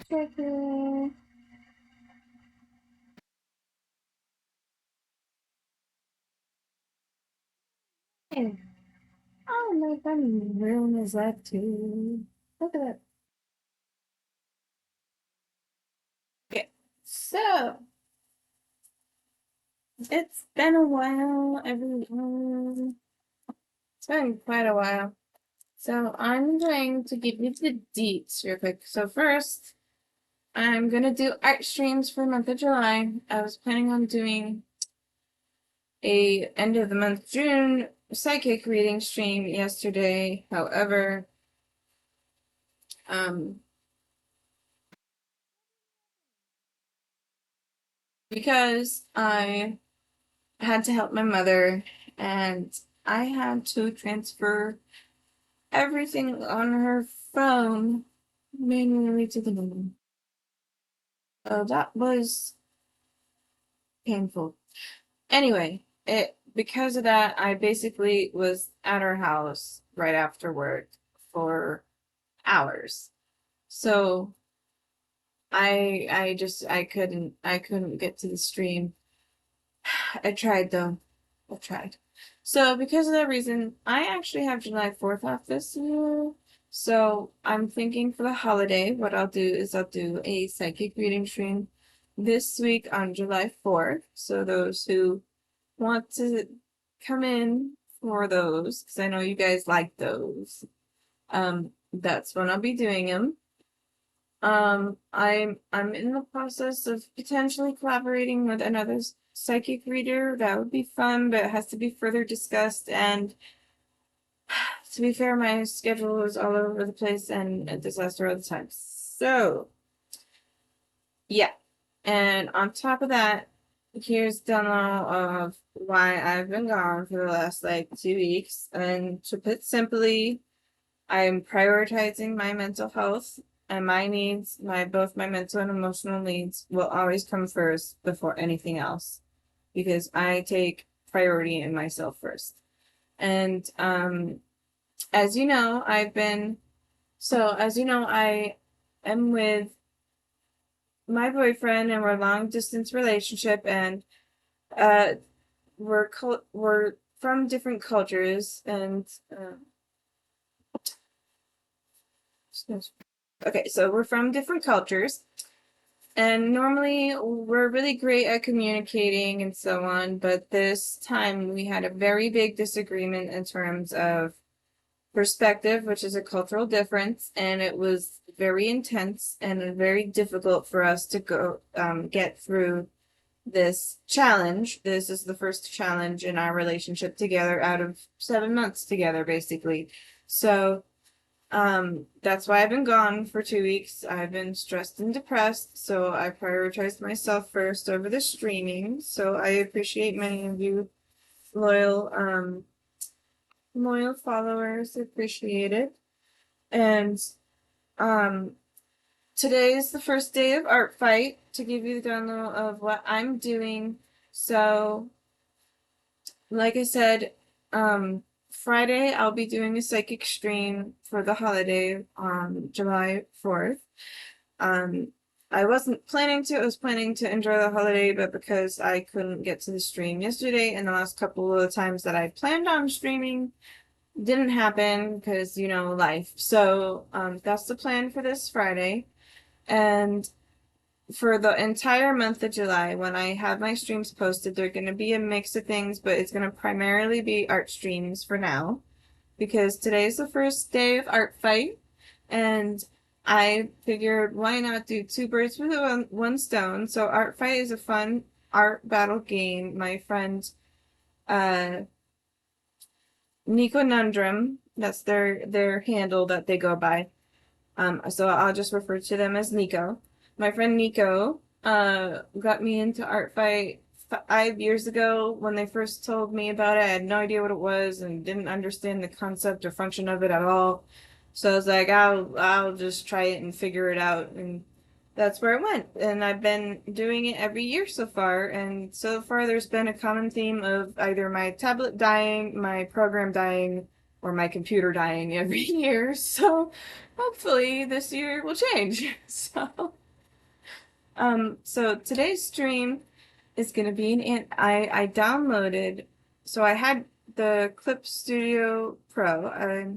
second. Hey. Oh, my fun room is up too. Look at that. Okay, so it's been a while, everyone. It's been quite a while. So I'm going to give you the deets real quick. So first, I'm gonna do art streams for the month of July. I was planning on doing a end of the month June psychic reading stream yesterday. However, um, because I had to help my mother and I had to transfer everything on her phone manually to the moon. So that was painful. Anyway, it because of that, I basically was at her house right after work for hours. So I couldn't get to the stream. I tried though. I tried. So because of that reason, I actually have July 4th off this year. So I'm thinking for the holiday, what I'll do is I'll do a psychic reading stream this week on July 4th. So those who want to come in for those, because I know you guys like those, that's when I'll be doing them. I'm in the process of potentially collaborating with another psychic reader. That would be fun, but it has to be further discussed. And to be fair, my schedule is all over the place and a disaster all the time. So, yeah. And on top of that, here's demo of why I've been gone for the last like 2 weeks. And to put simply, I'm prioritizing my mental health and my needs, both my mental and emotional needs will always come first before anything else because I take priority in myself first. And as you know, I am with my boyfriend and we're a long distance relationship and uh we're from different cultures and okay, so we're from different cultures. And normally we're really great at communicating and so on, but this time we had a very big disagreement in terms of perspective, which is a cultural difference, and it was very intense and very difficult for us to get through this challenge. This is the first challenge in our relationship together out of 7 months together, basically. So that's why I've been gone for 2 weeks. I've been stressed and depressed, so I prioritized myself first over the streaming. So I appreciate many of you loyal, loyal followers. Appreciate it. And um, today is the first day of Art Fight to give you the download of what I'm doing. So, like I said, Friday I'll be doing a psychic stream for the holiday on July 4th. Um, I wasn't planning to, I was planning to enjoy the holiday, but because I couldn't get to the stream yesterday and the last couple of times that I planned on streaming didn't happen because, life. So, that's the plan for this Friday. And for the entire month of July, when I have my streams posted, they're going to be a mix of things, but it's going to primarily be art streams for now because today's the first day of Art Fight, and I figured why not do two birds with one stone. So Art Fight is a fun art battle game. My friend uh Nico Nundrum, that's their handle that they go by. So I'll just refer to them as Nico. My friend Nico got me into Art Fight 5 years ago when they first told me about it. I had no idea what it was and didn't understand the concept or function of it at all. So I was like, I'll just try it and figure it out, and that's where it went. And I've been doing it every year so far, and so far there's been a common theme of either my tablet dying, my program dying, or my computer dying every year. So hopefully this year will change. So today's stream is gonna be I downloaded, so I had the Clip Studio Pro.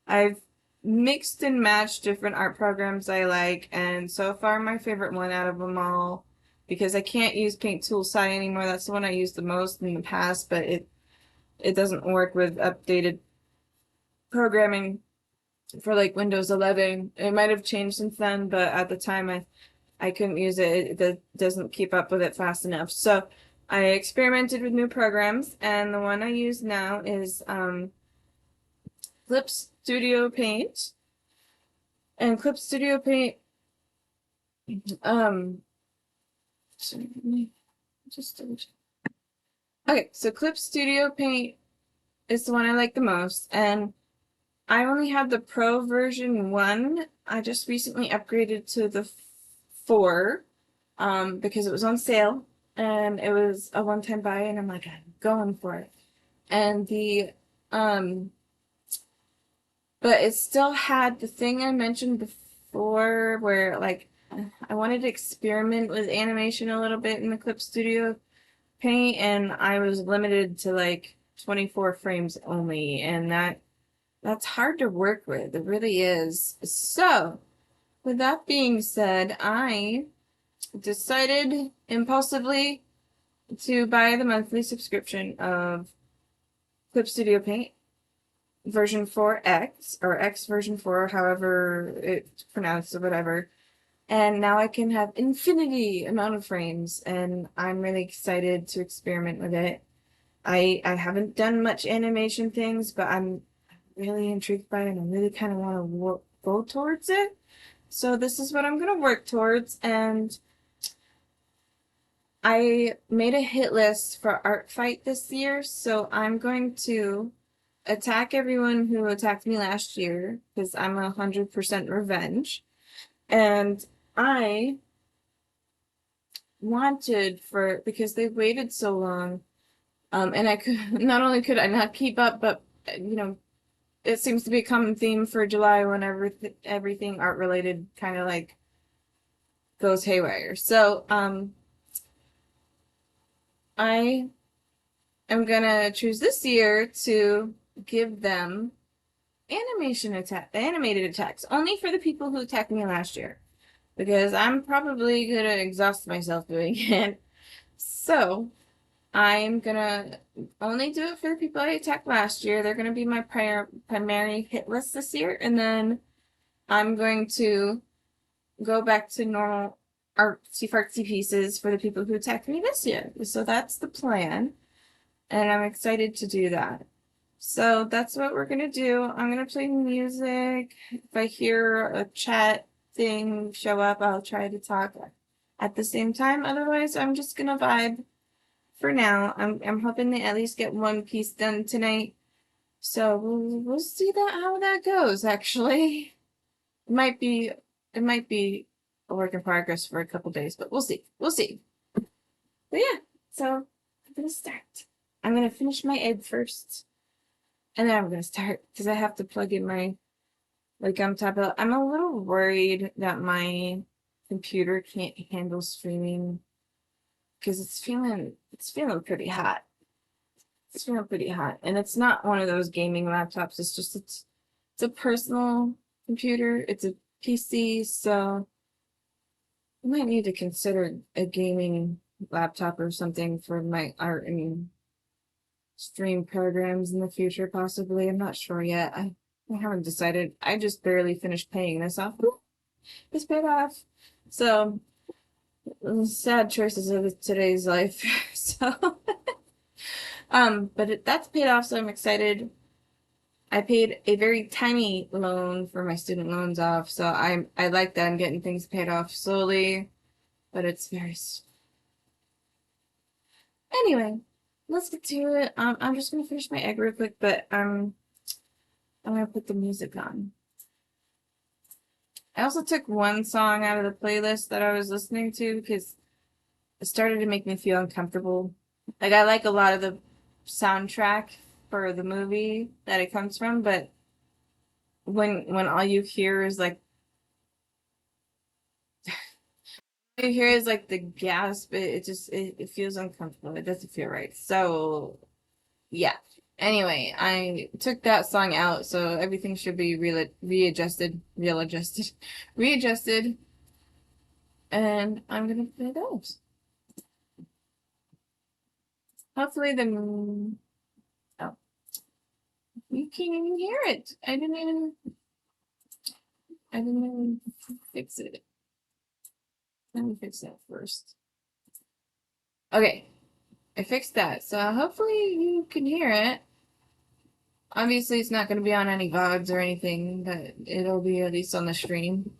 I've mixed and matched different art programs I like, and so far my favorite one out of them all, because I can't use Paint Tool SAI anymore. That's the one I used the most in the past, but it doesn't work with updated programming for like Windows 11. It might have changed since then, but at the time I couldn't use it. It doesn't keep up with it fast enough. So I experimented with new programs, and the one I use now is Clip Studio Paint. And Clip Studio Paint, sorry, let me just double check. Okay, so Clip Studio Paint is the one I like the most, and I only had the Pro version 1. I just recently upgraded to the 4 because it was on sale and it was a one-time buy, and I'm like, I'm going for it. And but it still had the thing I mentioned before where like I wanted to experiment with animation a little bit in the Clip Studio Paint, and I was limited to like 24 frames only, and that's hard to work with. It really is. So, with that being said, I decided impulsively to buy the monthly subscription of Clip Studio Paint version 4X, or X version 4, however it's pronounced or whatever. And now I can have infinity amount of frames, and I'm really excited to experiment with it. I haven't done much animation things, but I'm really intrigued by it, and I really kind of want to go towards it. So this is what I'm going to work towards, and I made a hit list for Art Fight this year, so I'm going to attack everyone who attacked me last year, because I'm 100% revenge. And I wanted for, because they waited so long, and I could, not only could I not keep up, but, it seems to be a common theme for July when everything art related kind of like goes haywire. So, I am gonna choose this year to give them animated attacks, only for the people who attacked me last year, because I'm probably gonna exhaust myself doing it. So I'm gonna only do it for the people I attacked last year. They're gonna be my primary hit list this year, and then I'm going to go back to normal artsy fartsy pieces for the people who attacked me this year. So that's the plan, and I'm excited to do that. So that's what we're gonna do. I'm gonna play music. If I hear a chat thing show up, I'll try to talk at the same time. Otherwise, I'm just gonna vibe for now. I'm hoping to at least get one piece done tonight. So we'll see how that goes. Actually, it might be a work in progress for a couple days, but we'll see. We'll see. But yeah, so I'm gonna start. I'm gonna finish my egg first, and then I'm gonna start because I have to plug in my I'm a little worried that my computer can't handle streaming because it's feeling pretty hot. It's feeling pretty hot, and it's not one of those gaming laptops. It's a personal computer. It's a PC, so I might need to consider a gaming laptop or something for my art and stream programs in the future, possibly. I'm not sure yet. I haven't decided. I just barely finished paying this off. Ooh, it's paid off. So, sad choices of today's life. So, but that's paid off, so I'm excited. I paid a very tiny loan for my student loans off, so I like that I'm getting things paid off slowly, but it's very. Anyway, let's get to it. I'm just gonna finish my egg real quick, but I'm gonna put the music on. I also took one song out of the playlist that I was listening to because it started to make me feel uncomfortable. Like I like a lot of the soundtrack for the movie that it comes from, but when all you hear is like you hear is like the gasp, it just it feels uncomfortable. It doesn't feel right. So yeah. Anyway, I took that song out, so everything should be readjusted, and I'm gonna play those. Hopefully the oh, you can't even hear it. I didn't even fix it. Let me fix that first. Okay, I fixed that, so hopefully you can hear it. Obviously, it's not going to be on any VODs or anything, but it'll be at least on the stream.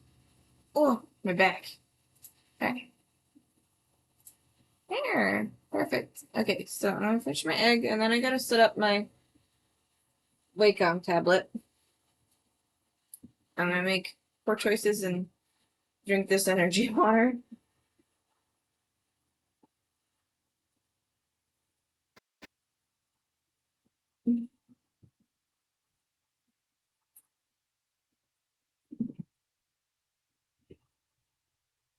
Oh, my back. Okay. There. Perfect. Okay, so I'm going to finish my egg, and then I got to set up my Wacom tablet. I'm going to make poor choices and drink this energy water.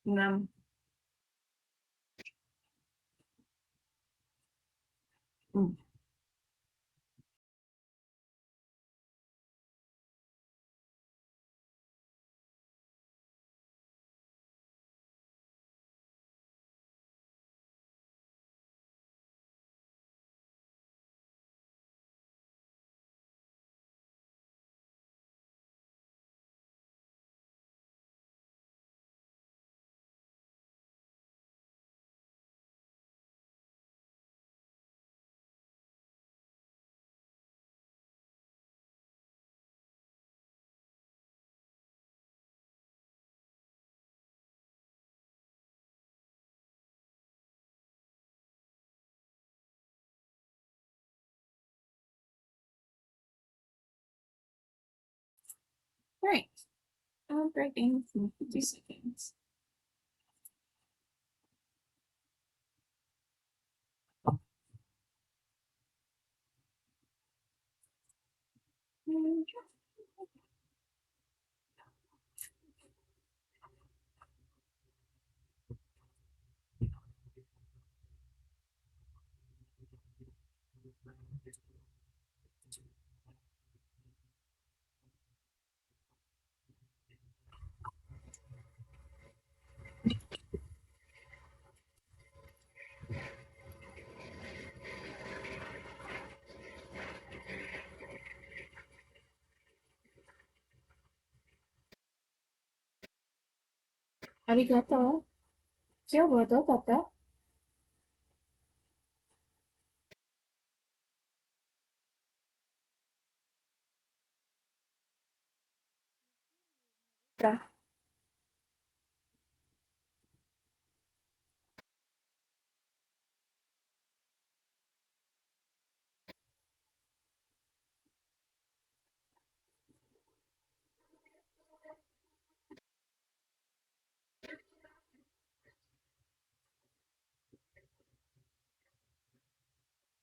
No. Right. I'll break in 50 seconds. Arigato. 今日はどうだった？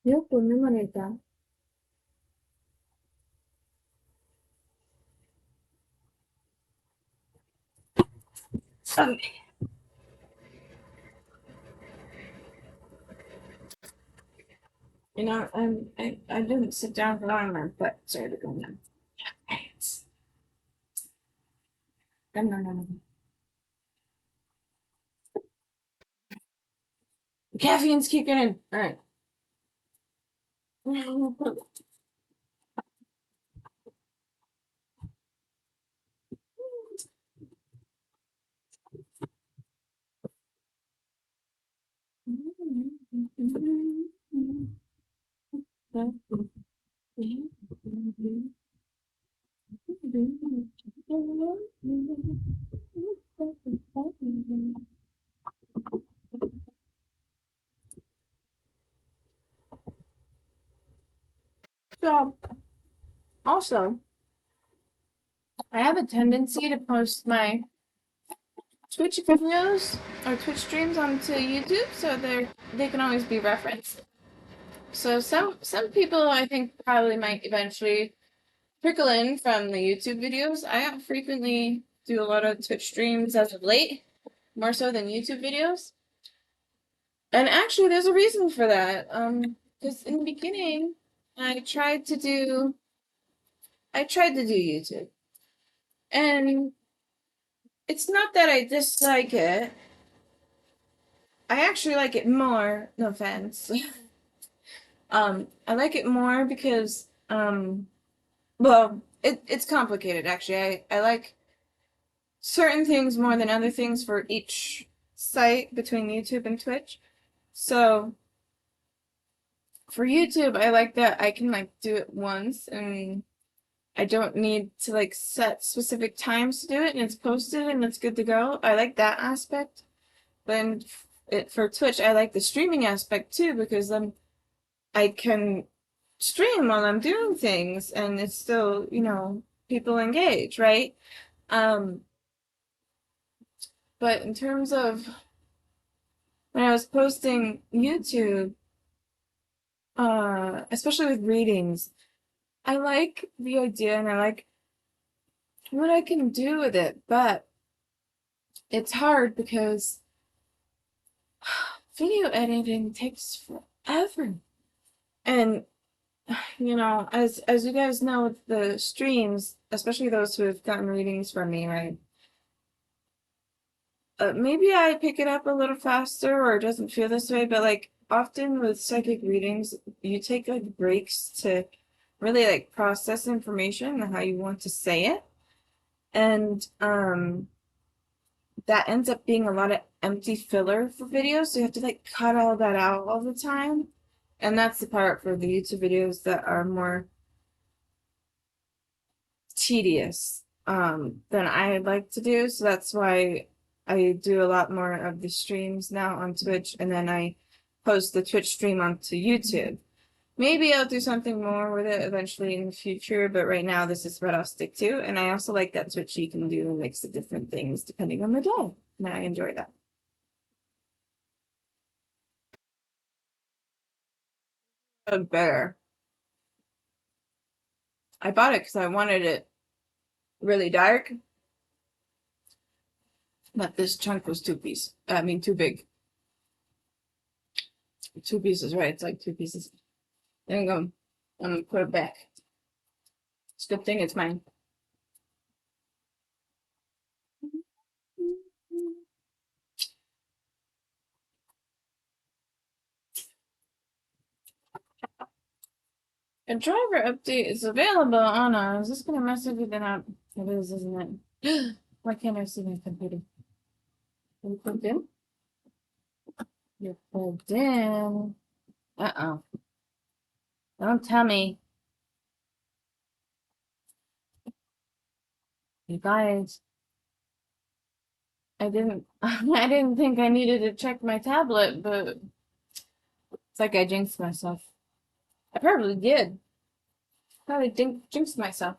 よく眠れた。You know, I didn't sit down for long. My butt started going numb. Thanks. No, no, no, no. Caffeine's kicking in. All right. So, also, I have a tendency to post my Twitch videos or Twitch streams onto YouTube, so they can always be referenced. So some people I think probably might eventually trickle in from the YouTube videos. I frequently do a lot of Twitch streams as of late, more so than YouTube videos. And actually, there's a reason for that. Because in the beginning, I tried to do YouTube, and it's not that I dislike it. I actually like it more. No offense. I like it more because well, it's complicated actually. I like certain things more than other things for each site between YouTube and Twitch. So for YouTube, I like that I can like do it once and I don't need to like set specific times to do it and it's posted and it's good to go. I like that aspect. Then for Twitch, I like the streaming aspect too because I can stream while I'm doing things and it's still, people engage, right? Um, but in terms of when I was posting YouTube, especially with readings, I like the idea and I like what I can do with it, but it's hard because video editing takes forever. And as you guys know with the streams, especially those who have gotten readings from me, right? Maybe I pick it up a little faster or it doesn't feel this way, but like often with psychic readings, you take like breaks to really like process information and how you want to say it. And that ends up being a lot of empty filler for videos, so you have to like cut all that out all the time. And that's the part for the YouTube videos that are more tedious than I like to do. So that's why I do a lot more of the streams now on Twitch, and then I post the Twitch stream onto YouTube. Maybe I'll do something more with it eventually in the future, but right now this is what I'll stick to. And I also like that Twitch you can do a mix of different things depending on the day. And I enjoy that. Better. I bought it because I wanted it really dark, but this chunk was too big. 2 pieces, right? It's like 2 pieces. There you go. I'm gonna put it back. It's a good thing it's mine. A driver update is available on Is this gonna mess everything up? It is, isn't it? Why can't I see my computer? Are you plugged in? You're plugged in. Uh-oh. Don't tell me. You guys, I didn't think I needed to check my tablet, but it's like I jinxed myself. I probably did. Probably jinxed myself.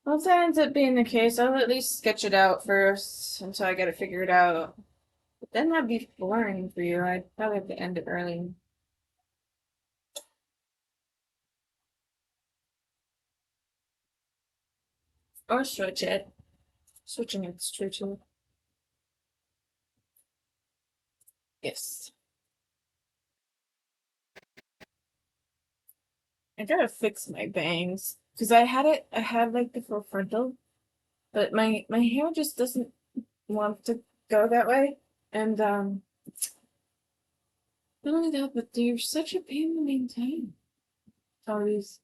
Once that ends up being the case, I'll at least sketch it out first until I get it figured out. But then that'd be boring for you. I'd probably have to end it early. Or switch it. Switching it's true too. Yes. I gotta fix my bangs. Because I had like the full frontal, but my hair just doesn't want to go that way. And not only that, but they're such a pain to maintain. It's always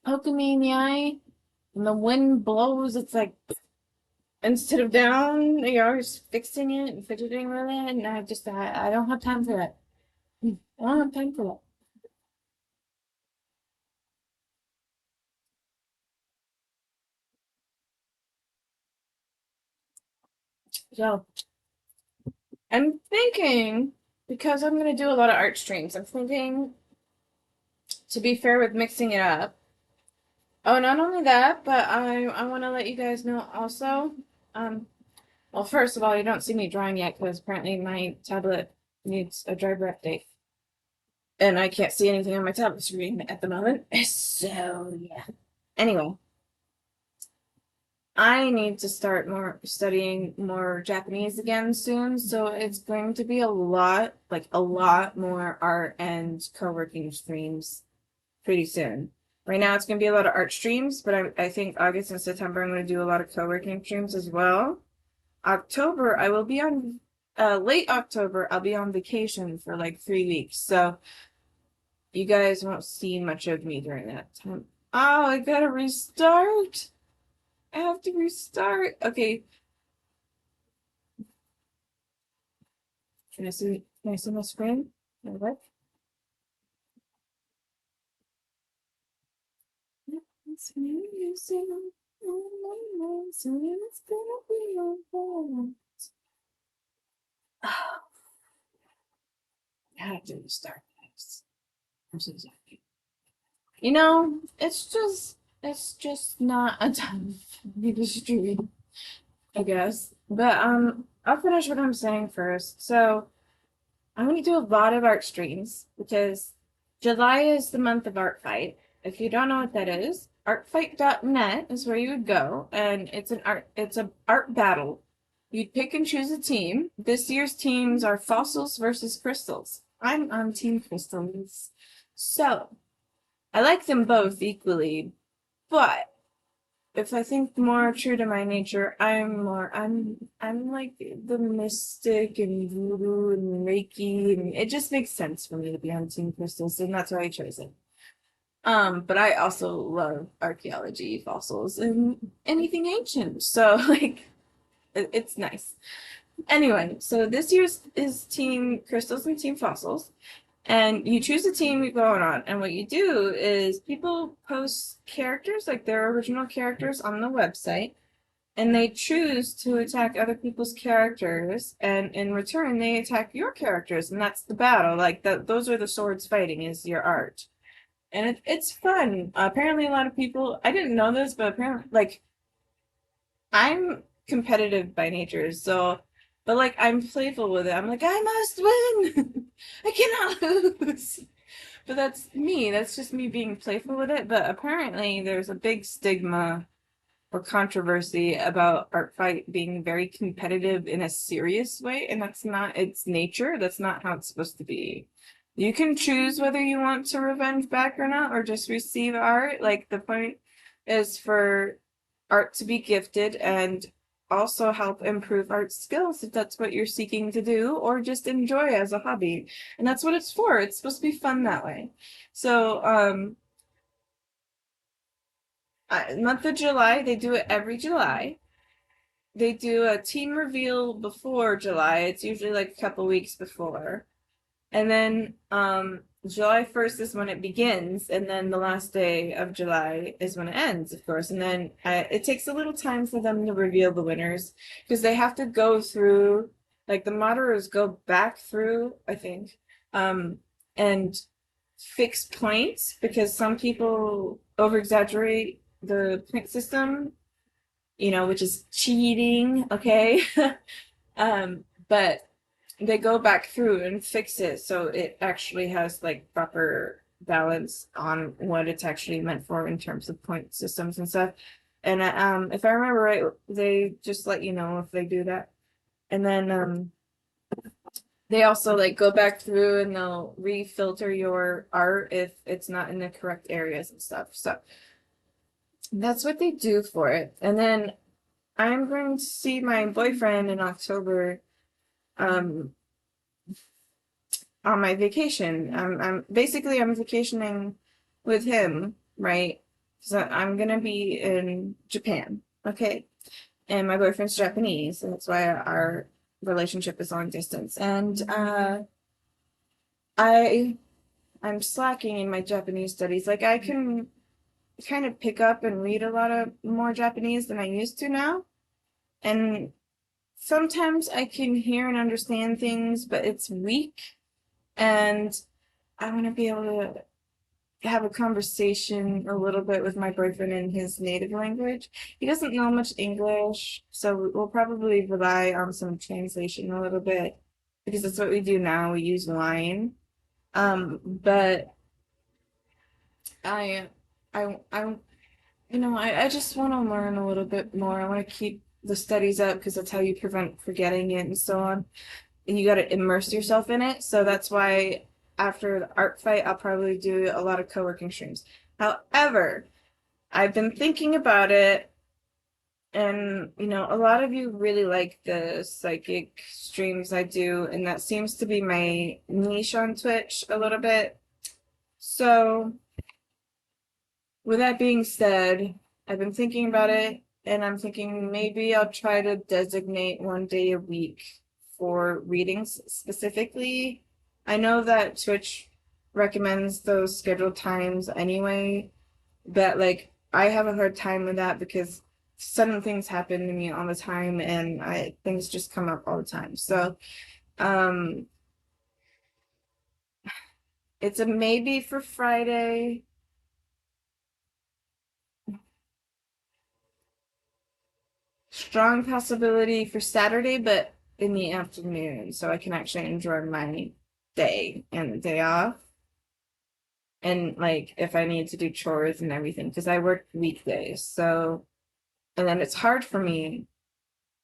poking me in the eye. When the wind blows, it's like instead of down, you're always fixing it and fidgeting with it. And I don't have time for that. I don't have time for that. So I'm thinking, because I'm gonna do a lot of art streams, I'm thinking to be fair with mixing it up. Oh, not only that, but I want to let you guys know also. Um, well, first of all, you don't see me drawing yet because apparently my tablet needs a driver update. and I can't see anything on my tablet screen at the moment. So yeah. Anyway, I need to start more studying more Japanese again soon, so it's going to be a lot, like a lot more art and co-working streams pretty soon. Right now, it's going to be a lot of art streams, but I think August and September, I'm going to do a lot of co-working streams as well. October, I will be on, late October, I'll be on vacation for like 3 weeks. So you guys won't see much of me during that time. Oh, I gotta restart. I have to restart. Okay. Can I see my screen? What? It's amusing. It's gonna be alright. I have to restart this. I'm so sorry. You know, it's just not a time for me to stream, I guess. But I'll finish what I'm saying first. So I'm gonna do a lot of art streams because July is the month of Art Fight. If you don't know what that is, artfight.net is where you would go, and it's a art battle. You'd pick and choose a team. This year's teams are fossils versus crystals. I'm on Team Crystals. So I like them both equally, but if I think more true to my nature, I'm like the mystic and voodoo and Reiki, and it just makes sense for me to be on Team Crystals, and that's why I chose it. But I also love archaeology, fossils, and anything ancient. So like it's nice. Anyway, so this year's is Team Crystals and Team Fossils. And you choose a team you're going on, and what you do is people post characters, like their original characters, on the website, and they choose to attack other people's characters, and in return, they attack your characters, and that's the battle. Like those are the swords fighting is your art, and it's fun. Apparently, a lot of people I didn't know this, but apparently, like I'm competitive by nature, so but like I'm playful with it. I'm like, I must win. I cannot lose. But that's me. That's just me being playful with it. But apparently there's a big stigma or controversy about art fight being very competitive in a serious way, and that's not its nature. That's not how it's supposed to be. You can choose whether you want to revenge back or not, or just receive art. Like the point is for art to be gifted and also help improve art skills if that's what you're seeking to do, or just enjoy as a hobby. And that's what it's for. It's supposed to be fun that way. So, month of July, they do it every July. They do a team reveal before July. It's usually like a couple weeks before. And then July 1st is when it begins, and then the last day of July is when it ends, of course. And then it takes a little time for them to reveal the winners because they have to go through, like the moderators go back through, I think, and fix points because some people over exaggerate the point system, which is cheating, okay? But they go back through and fix it so it actually has like proper balance on what it's actually meant for in terms of point systems and stuff. And if I remember right, they just let you know if they do that. And then they also like go back through and they'll refilter your art if it's not in the correct areas and stuff. So that's what they do for it. And then I'm going to see my boyfriend in October um on my vacation. I'm vacationing with him, right? So I'm gonna be in Japan, okay? And my boyfriend's Japanese, and that's why our relationship is long distance. And I I'm slacking in my Japanese studies. Like I can kind of pick up and read a lot of more Japanese than I used to now. And sometimes I can hear and understand things, but it's weak. And I want to be able to have a conversation a little bit with my boyfriend in his native language. He doesn't know much English, so we'll probably rely on some translation a little bit because that's what we do now. We use Line. But I, I, I just want to learn a little bit more. I want to keep the studies up because that's how you prevent forgetting it and so on. And you got to immerse yourself in it. So that's why after the art fight, I'll probably do a lot of co-working streams. However, I've been thinking about it, and a lot of you really like the psychic streams I do, and that seems to be my niche on Twitch a little bit. So, with that being said, I've been thinking about it, and I'm thinking maybe I'll try to designate one day a week for readings specifically. I know that Twitch recommends those scheduled times anyway, but like I have a hard time with that because sudden things happen to me all the time and I things just come up all the time. So um it's a maybe for Friday. Strong possibility for Saturday, but in the afternoon, so I can actually enjoy my day and the day off. And like if I need to do chores and everything, because I work weekdays, so and then it's hard for me,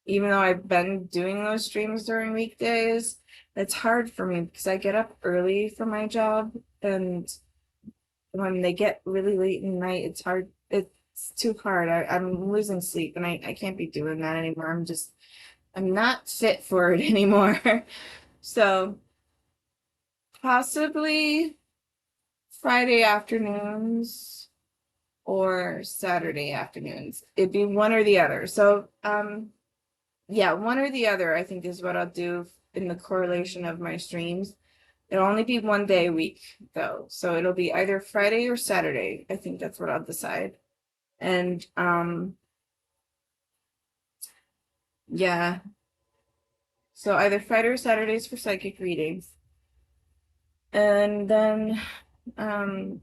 even though I've been doing those streams during weekdays, it's hard for me because I get up early for my job, and when they get really late in the night, it's hard. It's too hard. I'm losing sleep, and I can't be doing that anymore. I'm not fit for it anymore. So possibly Friday afternoons or Saturday afternoons. It'd be one or the other. So yeah, one or the other I think is what I'll do in the correlation of my streams. It'll only be one day a week though. So it'll be either Friday or Saturday. I think that's what I'll decide. And yeah. So either Friday or Saturdays for psychic readings. And then um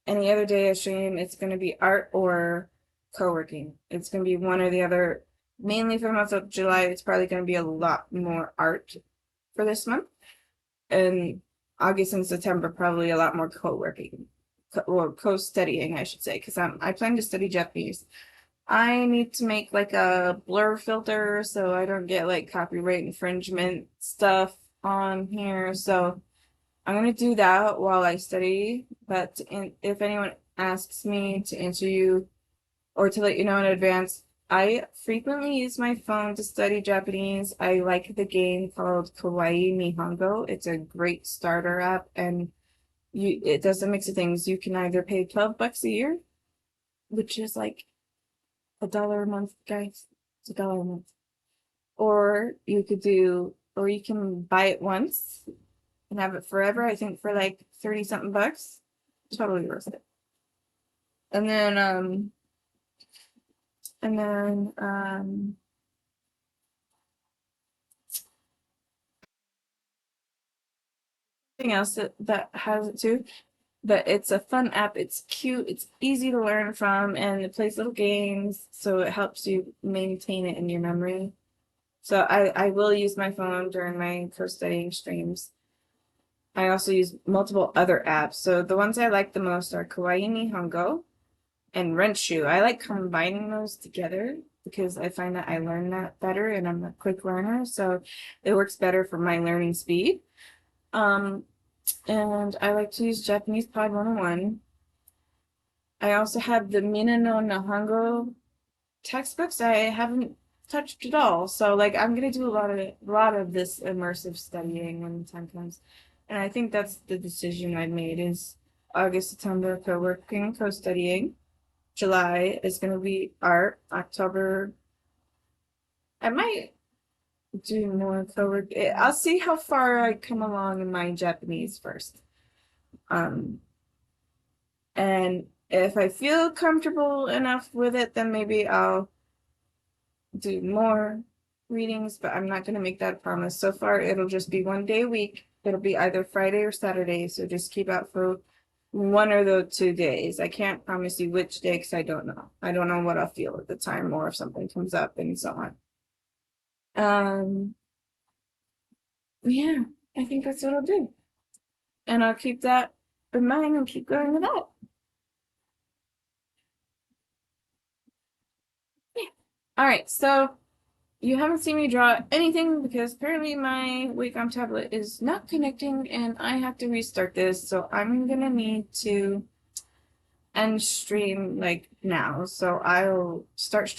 any other day I stream, it's going to be art or co-working. It's going to be one or the other. Mainly for the month of July, it's probably going to be a lot more art for this month. And August and September, probably a lot more co-working or co-studying, I should say, because I plan to study Japanese. I need to make like a blur filter so I don't get like copyright infringement stuff on here. So I'm gonna do that while I study, but if anyone asks me to answer you or to let you know in advance, I frequently use my phone to study Japanese. I like the game called Kawaii Nihongo. It's a great starter app, and it does a mix of things. You can either pay $12 a year, which is like $1 a month, guys. It's $1 a month. Or you can buy it once and have it forever. I think for like 30 something bucks. Totally worth it. And then and then something else that has it too. But it's a fun app. It's cute. It's easy to learn from, and it plays little games, so it helps you maintain it in your memory. So I will use my phone during my co-studying streams. I also use multiple other apps. So the ones I like the most are Kawaii Nihongo and Renshu. I like combining those together because I find that I learn that better and I'm a quick learner, so it works better for my learning speed. Um, and I like to use Japanese Pod 101. I also have the Mina no Nihongo textbooks I haven't touched at all. So like I'm gonna do a lot of this immersive studying when the time comes. And I think that's the decision I made is August, September co-working, co-studying. July is gonna be art. October I might do more co-work. I'll see how far I come along in my Japanese first. Um and if I feel comfortable enough with it, then maybe I'll do more readings, but I'm not going to make that a promise. So far, it'll just be one day a week. It'll be either Friday or Saturday, so just keep out for one or the 2 days. I can't promise you which day because I don't know. I don't know what I'll feel at the time or if something comes up and so on. Yeah, I think that's what I'll do. And I'll keep that in mind and keep going with that. Yeah. All right, so you haven't seen me draw anything because apparently my Wacom tablet is not connecting and I have to restart this, so I'm gonna need to end stream like now. So I'll start streaming